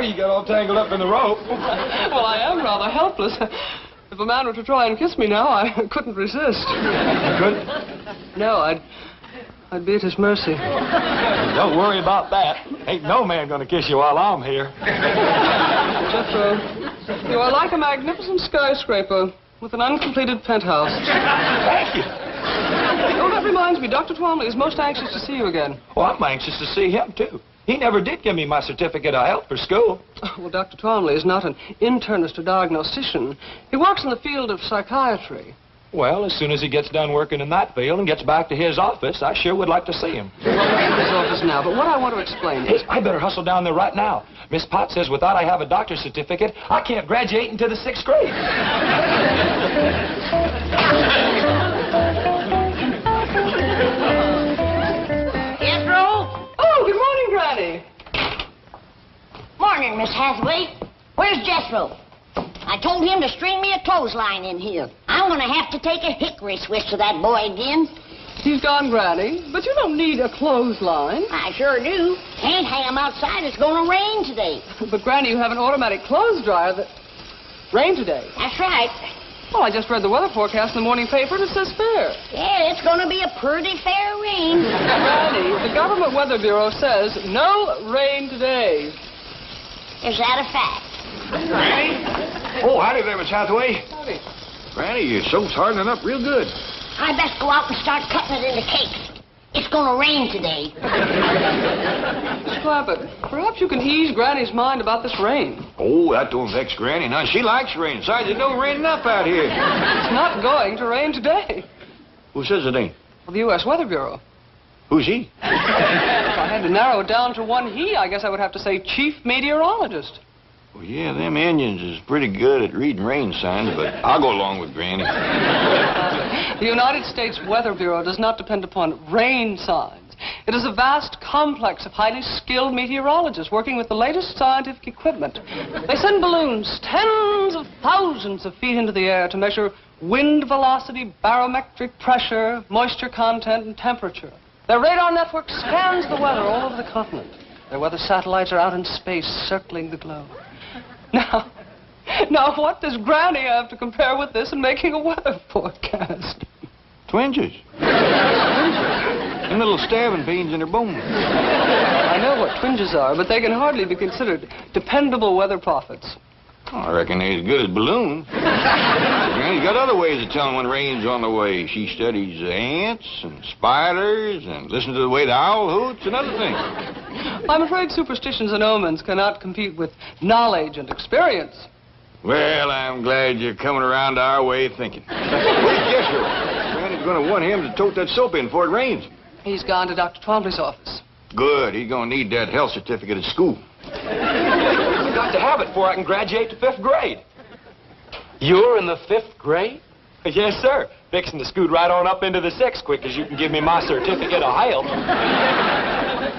sorry you got all tangled up in the rope. Well, I am rather helpless. If a man were to try and kiss me now, I couldn't resist. You couldn't? No, I'd be at his mercy. Don't worry about that. Ain't no man gonna kiss you while I'm here. Jethro, you are like a magnificent skyscraper with an uncompleted penthouse. Thank you. Oh, that reminds me, Dr. Twomley is most anxious to see you again. Well, I'm anxious to see him, too. He never did give me my certificate of health for school. Well, Dr. Twomley is not an internist or diagnostician. He works in the field of psychiatry. Well, as soon as he gets done working in that field and gets back to his office, I sure would like to see him. Well, we're in his office now, but what I want to explain is... Hey, I better hustle down there right now. Miss Potts says without I have a doctor's certificate, I can't graduate into the 6th grade. Jethro? Oh, good morning, Granny. Morning, Miss Hathaway. Where's Jethro? I told him to string me a clothesline in here. I'm going to have to take a hickory switch to that boy again. He's gone, Granny, but you don't need a clothesline. I sure do. Can't hang him outside. It's going to rain today. But, Granny, you have an automatic clothes dryer that... Rain today. That's right. Well, I just read the weather forecast in the morning paper, and it says fair. Yeah, it's going to be a pretty fair rain. Granny, the Government Weather Bureau says no rain today. Is that a fact? Granny? Oh, howdy there, Miss Hathaway. Howdy. Granny, your soap's hardening up real good. I best go out and start cutting it into cakes. It's going to rain today. Miss Clampetted, perhaps you can ease Granny's mind about this rain. Oh, that don't vex Granny. Now, she likes rain. Besides, it don't rain enough out here. It's not going to rain today. Who says it ain't? Well, the U.S. Weather Bureau. Who's he? If I had to narrow it down to one he, I guess I would have to say chief meteorologist. Well, yeah, them Indians is pretty good at reading rain signs, but I'll go along with Granny. The United States Weather Bureau does not depend upon rain signs. It is a vast complex of highly skilled meteorologists working with the latest scientific equipment. They send balloons tens of thousands of feet into the air to measure wind velocity, barometric pressure, moisture content, and temperature. Their radar network scans the weather all over the continent. Their weather satellites are out in space circling the globe. Now, what does Granny have to compare with this in making a weather forecast? Twinges. Them little stabbing pains in her bones. I know what twinges are, but they can hardly be considered dependable weather prophets. Oh, I reckon they as good as balloons. Granny's got other ways of telling when rain's on the way. She studies ants and spiders and listens to the way the owl hoots and other things. I'm afraid superstitions and omens cannot compete with knowledge and experience. Well, I'm glad you're coming around to our way of thinking. Where's Jethro? Granny's going to want him to tote that soap in before it rains. He's gone to Dr. Twomley's office. Good. He's going to need that health certificate at school. I've got to have it before I can graduate to 5th grade. You're in the 5th grade? Yes, sir. Fixing to scoot right on up into the 6th quick as you can give me my certificate of health.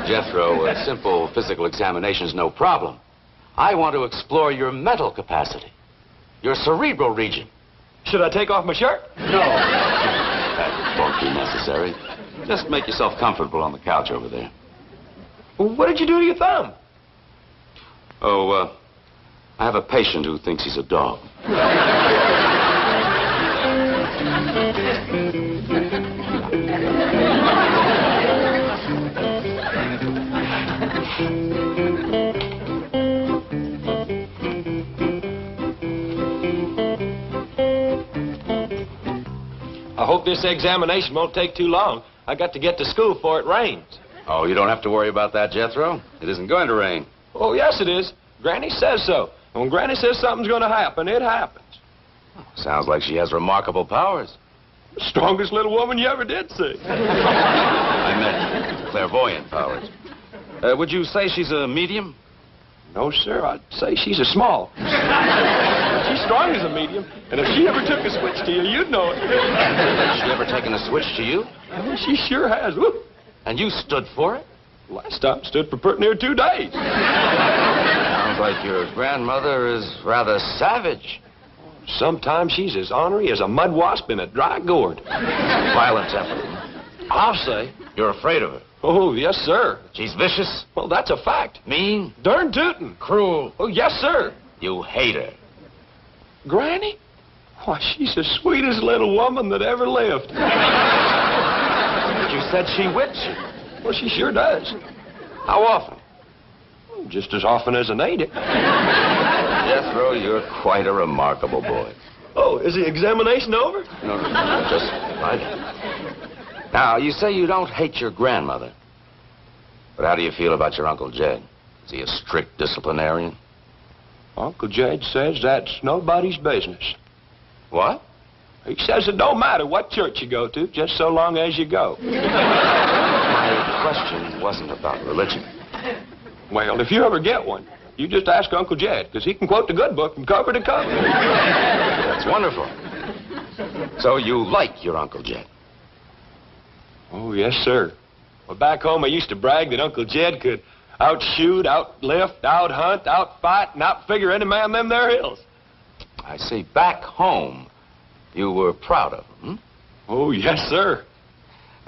Jethro, a simple physical examination is no problem. I want to explore your mental capacity, your cerebral region. Should I take off my shirt? No. That won't be necessary. Just make yourself comfortable on the couch over there. Well, what did you do to your thumb? Oh, I have a patient who thinks he's a dog. I hope this examination won't take too long. I got to get to school before it rains. Oh, you don't have to worry about that, Jethro. It isn't going to rain. Oh, yes, it is. Granny says so. When Granny says something's going to happen, it happens. Sounds like she has remarkable powers. Strongest little woman you ever did see. I meant clairvoyant powers. Would you say she's a medium? No, sir. I'd say she's a small. She's strong as a medium, and if she ever took a switch to you, you'd know it. Has she ever taken a switch to you? Oh, she sure has. Woo. And you stood for it? Last time stood for pretty near 2 days. Sounds like your grandmother is rather savage. Sometimes she's as ornery as a mud wasp in a dry gourd. Violent temper. I'll say. You're afraid of her. Oh, yes, sir. She's vicious, Well, that's a fact. mean, Darn tootin'. cruel. Oh, yes, sir. You hate her. Granny? Why, she's the sweetest little woman that ever lived. But you said she whips you. Well, she sure does. How often? Just as often as I need it. Jethro, you're quite a remarkable boy. Oh, is the examination over? No, just right. Now, you say you don't hate your grandmother. But how do you feel about your Uncle Jed? Is he a strict disciplinarian? Uncle Jed says that's nobody's business. What? He says it don't matter what church you go to, just so long as you go. My question wasn't about religion. Well, if you ever get one, you just ask Uncle Jed, because he can quote the good book from cover to cover. That's wonderful. So you like your Uncle Jed? Oh, yes, sir. Well, back home, I used to brag that Uncle Jed could outshoot, outlift, outhunt, outfight, and outfigure any man in them there hills. I see. Back home, you were proud of him, Oh, yes, sir.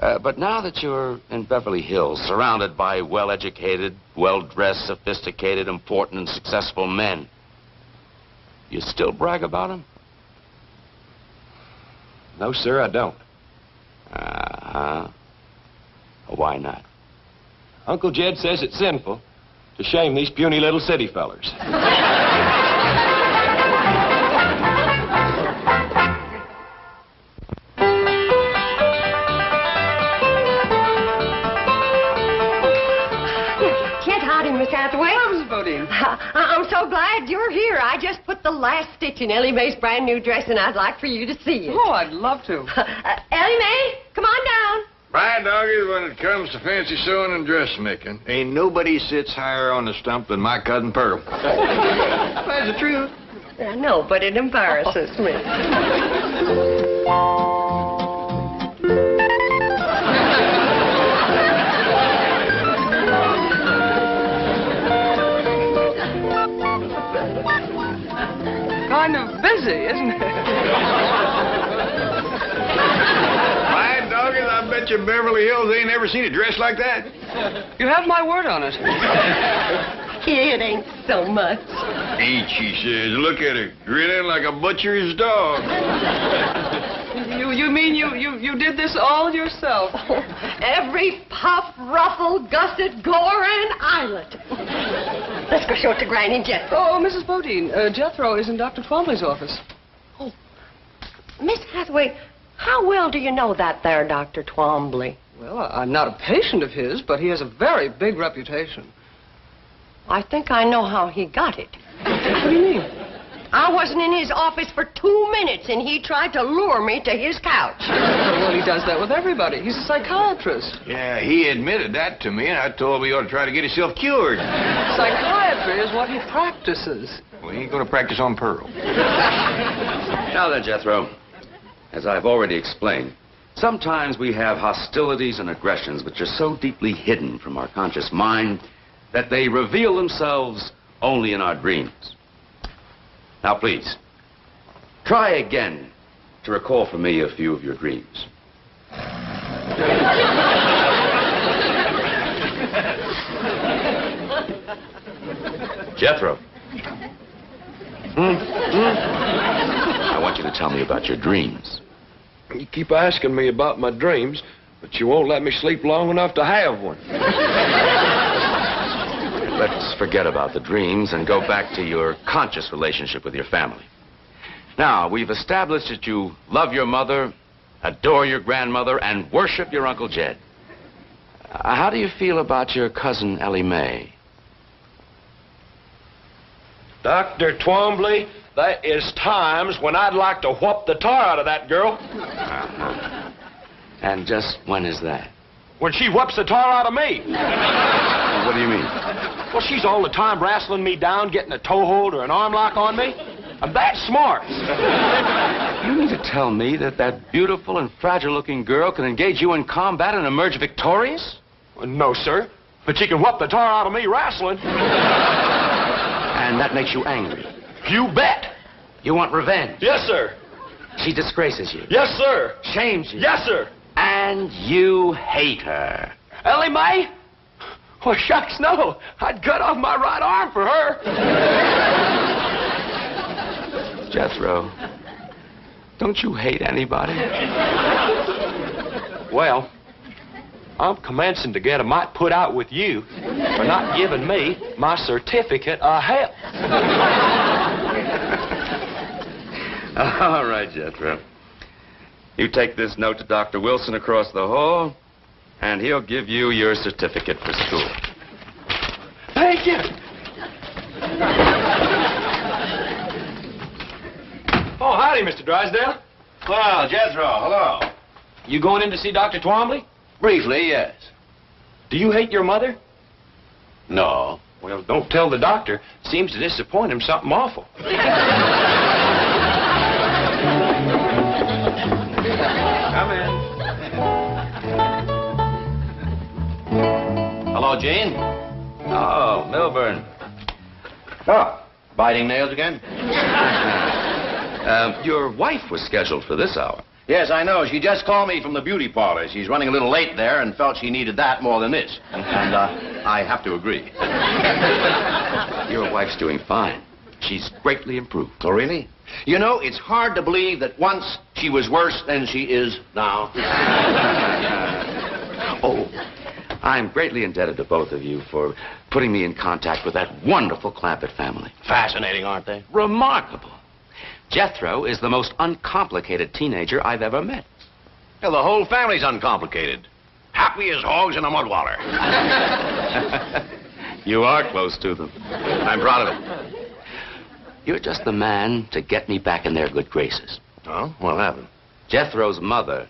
But now that you're in Beverly Hills, surrounded by well-educated, well-dressed, sophisticated, important, and successful men, you still brag about him? No, sir, I don't. Uh-huh. Why not? Uncle Jed says it's sinful to shame these puny little city fellers. Miss Hathaway. Hello, Mrs. Bodine. I'm so glad you're here. I just put the last stitch in Ellie Mae's brand new dress, and I'd like for you to see it. Oh, I'd love to. Ellie Mae, come on down. My doggy, when it comes to fancy sewing and dressmaking, ain't nobody sits higher on the stump than my cousin Pearl. That's the truth. I know, but it embarrasses me. Kind of busy, isn't it? My doggies, I bet you Beverly Hills ain't ever seen a dress like that. You have my word on it. It ain't so much. Ain't, she says. Look at her, grinning like a butcher's dog. You mean you did this all yourself? Every puff, ruffle, gusset, gore, and eyelet. Let's go show it to Granny and Jethro. Oh, Mrs. Bodine, Jethro is in Dr. Twombly's office. Oh, Miss Hathaway, how well do you know that there Dr. Twombly? Well, I'm not a patient of his, but he has a very big reputation. I think I know how he got it. What do you mean? I wasn't in his office for 2 minutes, and he tried to lure me to his couch. Well, he does that with everybody. He's a psychiatrist. Yeah, he admitted that to me, and I told him he ought to try to get himself cured. Psychiatry is what he practices. Well, he ain't going to practice on Pearl. Now then, Jethro, as I've already explained, sometimes we have hostilities and aggressions which are so deeply hidden from our conscious mind that they reveal themselves only in our dreams. Now, please, try again to recall for me a few of your dreams. Jethro. I want you to tell me about your dreams. You keep asking me about my dreams, but you won't let me sleep long enough to have one. Let's forget about the dreams and go back to your conscious relationship with your family. Now, we've established that you love your mother, adore your grandmother, and worship your Uncle Jed. How do you feel about your cousin Ellie Mae? Dr. Twombly, there is times when I'd like to whoop the tar out of that girl. Uh-huh. And just when is that? When she whoops the tar out of me. What do you mean? Well, she's all the time wrestling me down, getting a toehold or an arm lock on me. I'm that smart. You mean to tell me that that beautiful and fragile-looking girl can engage you in combat and emerge victorious? Well, no, sir. But she can whoop the tar out of me wrestling. And that makes you angry? You bet. You want revenge? Yes, sir. She disgraces you? Yes, sir. Shames you? Yes, sir. And you hate her? Ellie Mae? Well, shucks, no. I'd cut off my right arm for her. Jethro, don't you hate anybody? Well, I'm commencing to get a mite put out with you for not giving me my certificate of health. All right, Jethro. You take this note to Dr. Wilson across the hall, and he'll give you your certificate for school. Thank you. Oh, howdy, Mr. Drysdale. Well, Jethro, hello. You going in to see Dr. Twombly? Briefly, yes. Do you hate your mother? No. Well, don't tell the doctor. Seems to disappoint him something awful. Come in. Hello, Jane. Oh, Milburn. Oh, biting nails again? Your wife was scheduled for this hour. Yes, I know. She just called me from the beauty parlor. She's running a little late there and felt she needed that more than this. And I have to agree. Your wife's doing fine. She's greatly improved. Oh, really? You know, it's hard to believe that once she was worse than she is now. Oh, I'm greatly indebted to both of you for putting me in contact with that wonderful Clampett family. Fascinating, aren't they? Remarkable. Jethro is the most uncomplicated teenager I've ever met. Well, the whole family's uncomplicated. Happy as hogs in a mud water. You are close to them. I'm proud of it. You're just the man to get me back in their good graces. Oh, what happened? Jethro's mother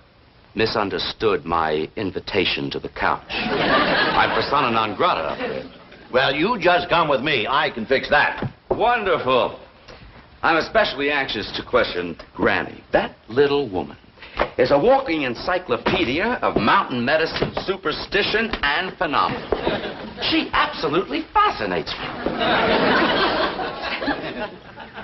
misunderstood my invitation to the couch. I'm persona non grata up there. Well, you just come with me. I can fix that. Wonderful. I'm especially anxious to question Granny. That little woman is a walking encyclopedia of mountain medicine, superstition, and phenomena. She absolutely fascinates me.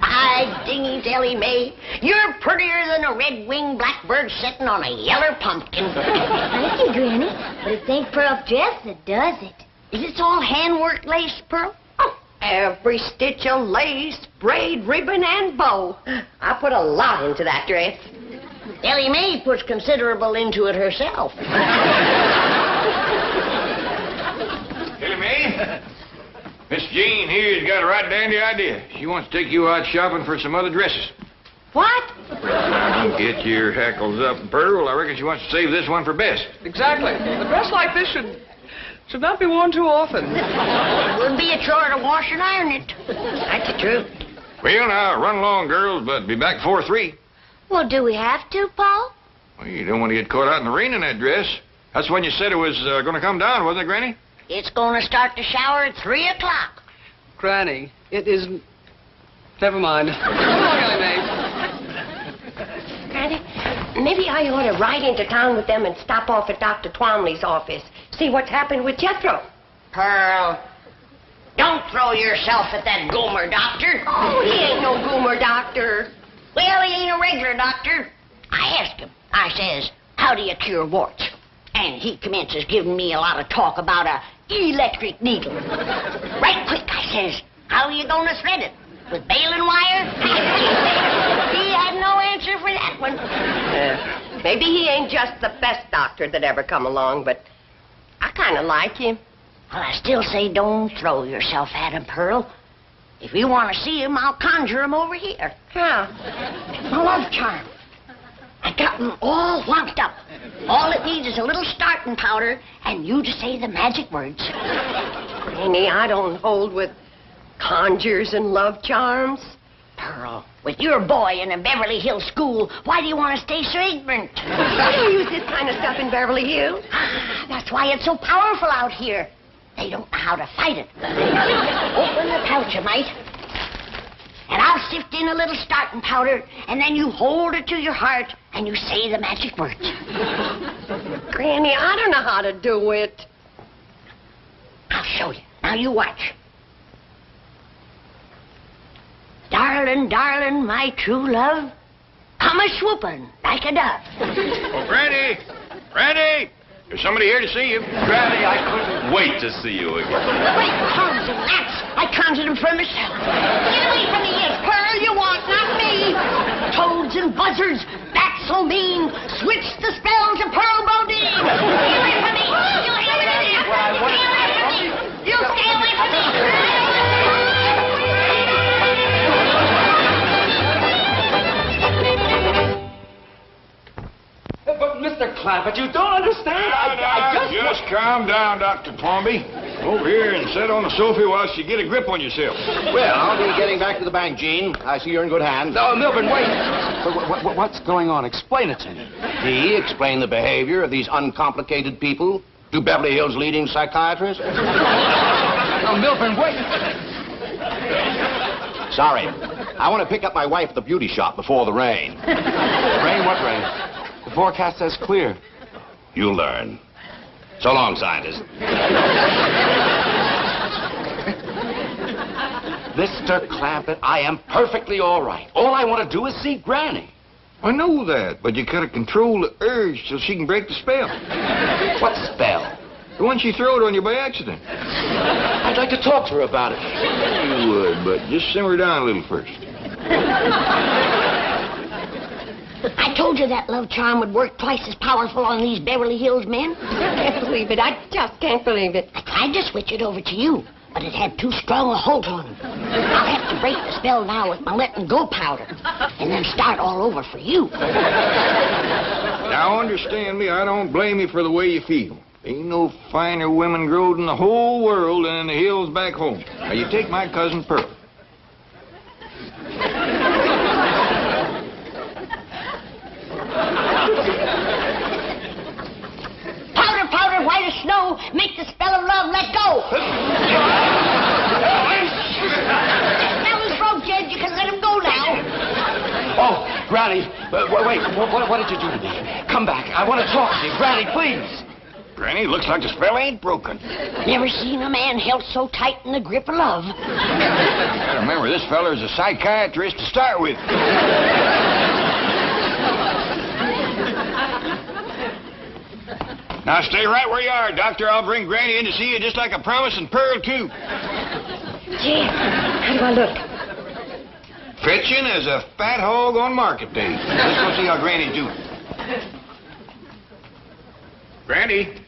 By dingies, Ellie Mae, you're prettier than a red-winged blackbird sitting on a yeller pumpkin. Thank you, Granny. But it ain't Pearl's dress that does it. Is this all handwork lace, Pearl? Oh, every stitch of lace, braid, ribbon, and bow. I put a lot into that dress. Ellie Mae puts considerable into it herself. Ellie Mae? Miss Jean here's got a right dandy idea. She wants to take you out shopping for some other dresses. What? Now, don't get your hackles up, Pearl. I reckon she wants to save this one for best. Exactly. A dress like this should not be worn too often. It would be a chore to wash and iron it. That's the truth. Well, now, run along, girls, but be back before 3. Well, do we have to, Paul? Well, you don't want to get caught out in the rain in that dress. That's when you said it was going to come down, wasn't it, Granny? It's going to start to shower at 3 o'clock. Granny, it is... Never mind. Come along, Ellie Mae. Granny, maybe I ought to ride into town with them and stop off at Dr. Twomley's office. See what's happened with Jethro. Pearl, don't throw yourself at that goomer doctor. Oh, he ain't no goomer doctor. Well, he ain't a regular doctor. I asked him. I says, how do you cure warts? And he commences giving me a lot of talk about a electric needle. Right quick, I says, how are you going to thread it? With baling wire? He had no answer for that one. Maybe he ain't just the best doctor that ever come along, but I kind of like him. Well, I still say don't throw yourself at him, Pearl. If you want to see him, I'll conjure him over here. How? My love charm. I got them all wound up. All it needs is a little starting powder, and you just say the magic words. Granny, I don't hold with conjures and love charms. Pearl, with your boy in a Beverly Hills school, why do you want to stay so ignorant? They don't use this kind of stuff in Beverly Hills. That's why it's so powerful out here. They don't know how to fight it. Open the pouch a mite, and I'll sift in a little starting powder, and then you hold it to your heart, and you say the magic words. Granny, I don't know how to do it. I'll show you. Now you watch. Darling, darling, my true love, come a-swooping like a dove. Granny! Granny! There's somebody here to see you. Granny, I couldn't wait to see you again. Great comes and rats. I counted them for myself. Get away from me, you Pearl, you want, not me. Toads and buzzards, that's so mean. Switch the spell to Pearl Bodine. Get away from me. You stay away from me. You stay away from me. But, Mr. Clampett, you don't understand. I Just calm down, Dr. Plumbee. Over here and sit on the sofa whilst you get a grip on yourself. Well, I'll be getting back to the bank, Gene. I see you're in good hands. Oh, Milburn, wait. What's going on? Explain it to me. He explained the behavior of these uncomplicated people to Beverly Hills' leading psychiatrist. Oh, Milburn, wait. Sorry. I want to pick up my wife at the beauty shop before the rain. Rain? What rain? The forecast says clear. You'll learn. So long, scientist. Mr. Clampett, I am perfectly all right. All I want to do is see Granny. I know that, but you gotta control the urge so she can break the spell. What spell? The one she throwed on you by accident. I'd like to talk to her about it. You would, but just simmer down a little first. I told you that love charm would work twice as powerful on these Beverly Hills men. I can't believe it. I just can't believe it. I tried to switch it over to you, but it had too strong a hold on him. I'll have to break the spell now with my letting go powder, and then start all over for you. Now, understand me, I don't blame you for the way you feel. Ain't no finer women growed in the whole world than in the hills back home. Now, you take my cousin Pearl. Powder, powder, white as snow, make the spell of love let go. Now he's broke, Jed. You can let him go now. Oh, Granny, wait, what did you do to me? Come back. I want to talk to you. Granny, please. Granny, looks like the spell ain't broken. Never seen a man held so tight in the grip of love. Gotta remember, this feller's a psychiatrist to start with. Now, stay right where you are, Doctor. I'll bring Granny in to see you just like I promised, and Pearl, too. Jed, how do I look? Fetching as a fat hog on market day. Let's go see how Granny's doing. Granny?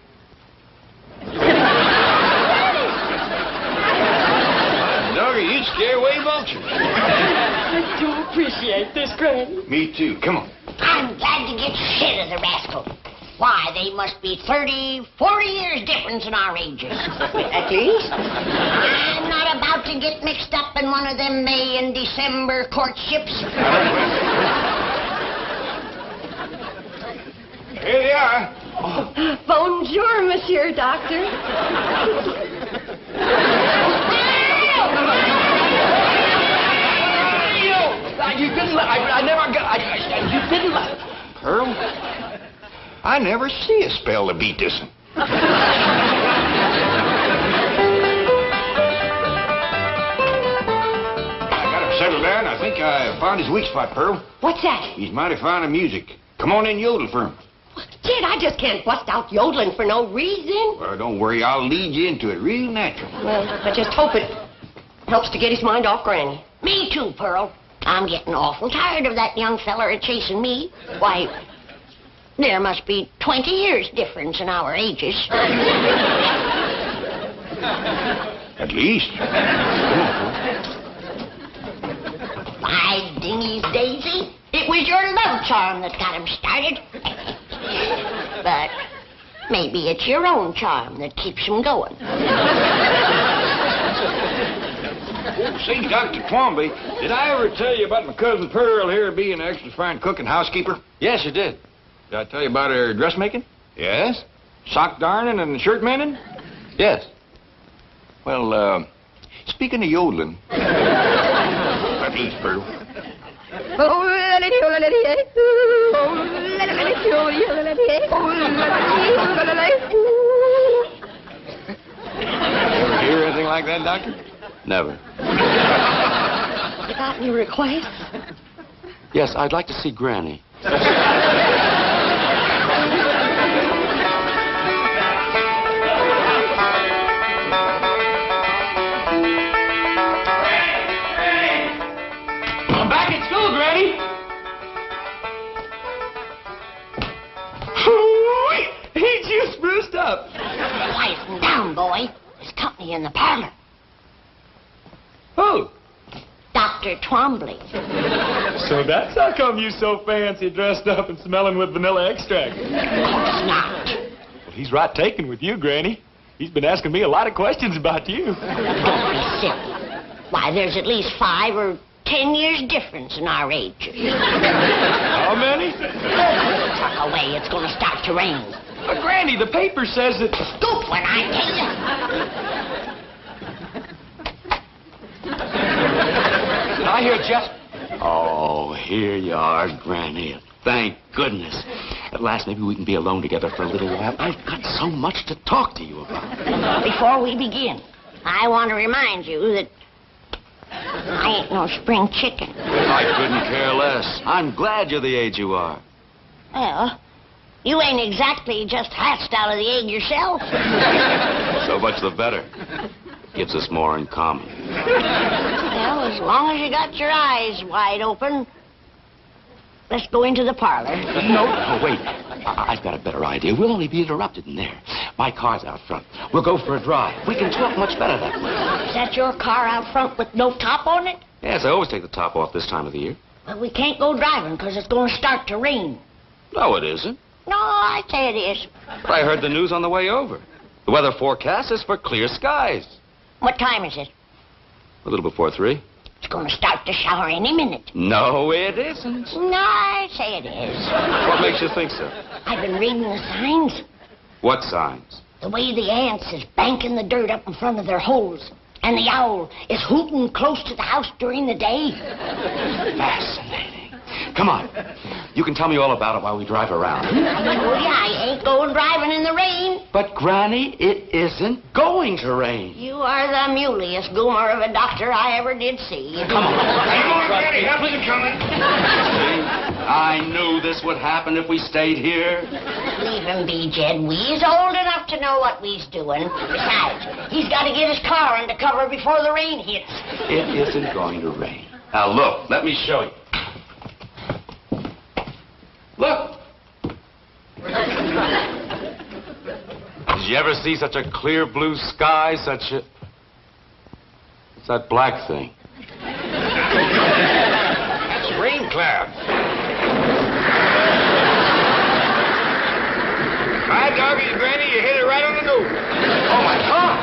Doggy, you'd scare away vultures. I do appreciate this, Granny. Me, too. Come on. I'm glad to get rid of the rascal. Why, they must be 30, 40 years difference in our ages. At least. I'm not about to get mixed up in one of them May and December courtships. Here they are. Bonjour, Monsieur Doctor. You didn't let... I never got... you didn't let... Pearl, I never see a spell to beat this one. I got him settled down. I think I found his weak spot, Pearl. What's that? He's mighty fond of music. Come on in, yodel for him. Jed, I just can't bust out yodeling for no reason. Well, don't worry. I'll lead you into it real natural. Well, I just hope it helps to get his mind off Granny. Me too, Pearl. I'm getting awful tired of that young feller chasing me. Why, there must be 20 years difference in our ages. At least. By dingy's daisy, it was your love charm that got him started. But maybe it's your own charm that keeps him going. Oh, say, Dr. Twombly, did I ever tell you about my cousin Pearl here being an extra fine cook and housekeeper? Yes, you did. Did I tell you about her dressmaking? Yes? Sock darning and shirt mending? Yes. Well, speaking of yodeling, at least, Pearl. Ever hear anything like that, Doctor? Never. You got any requests? Yes, I'd like to see Granny. Granny? Hoo-wee! Ain't you spruced up? Quieten down, boy. There's company in the parlor. Who? Dr. Twombly. So that's how come you so fancy dressed up and smelling with vanilla extract. Of course not. Well, he's right taken with you, Granny. He's been asking me a lot of questions about you. Don't be silly. Why, there's at least 5 or 10 years difference in our ages. How many? Tuck away, it's gonna start to rain. But Granny, the paper says that... Scoop when I tell you. Did I hear Jeff? Oh, here you are, Granny. Thank goodness. At last, maybe we can be alone together for a little while. I've got so much to talk to you about. Before we begin, I want to remind you that I ain't no spring chicken. I couldn't care less. I'm glad you're the age you are. Well, you ain't exactly just hatched out of the egg yourself. So much the better. Gives us more in common. Well, as long as you got your eyes wide open, let's go into the parlor. No, wait. I've got a better idea. We'll only be interrupted in there. My car's out front. We'll go for a drive. We can talk much better that way. Is that your car out front with no top on it? Yes, I always take the top off this time of the year. Well, we can't go driving because it's going to start to rain. No, it isn't. No, I say it is. But I heard the news on the way over. The weather forecast is for clear skies. What time is it? A little before 3. It's going to start to shower any minute. No, it isn't. No, I say it is. What makes you think so? I've been reading the signs. What signs? The way the ants is banking the dirt up in front of their holes. And the owl is hooting close to the house during the day. Fascinating. Come on. You can tell me all about it while we drive around. Oh, yeah, I ain't going driving in the rain. But, Granny, it isn't going to rain. You are the muleyest goomer of a doctor I ever did see. Come on. Come on, Granny, help us coming. See? I knew this would happen if we stayed here. Leave him be, Jed. We's old enough to know what we's doing. Besides, he's got to get his car under cover before the rain hits. It isn't going to rain. Now, look, let me show you. Look. Did you ever see such a clear blue sky, such a... What's that black thing? That's rain clouds. Hi, doggies, Granny. You hit it right on the nose. Oh, my God.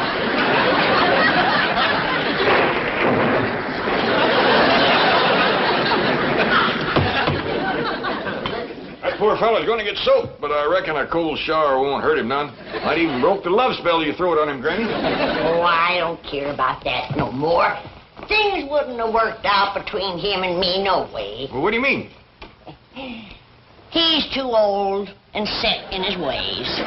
That poor fellow's going to get soaked, but I reckon a cold shower won't hurt him none. Might even broke the love spell you throw it on him, Granny. Oh, I don't care about that no more. Things wouldn't have worked out between him and me no way. Well, what do you mean? He's too old and set in his ways.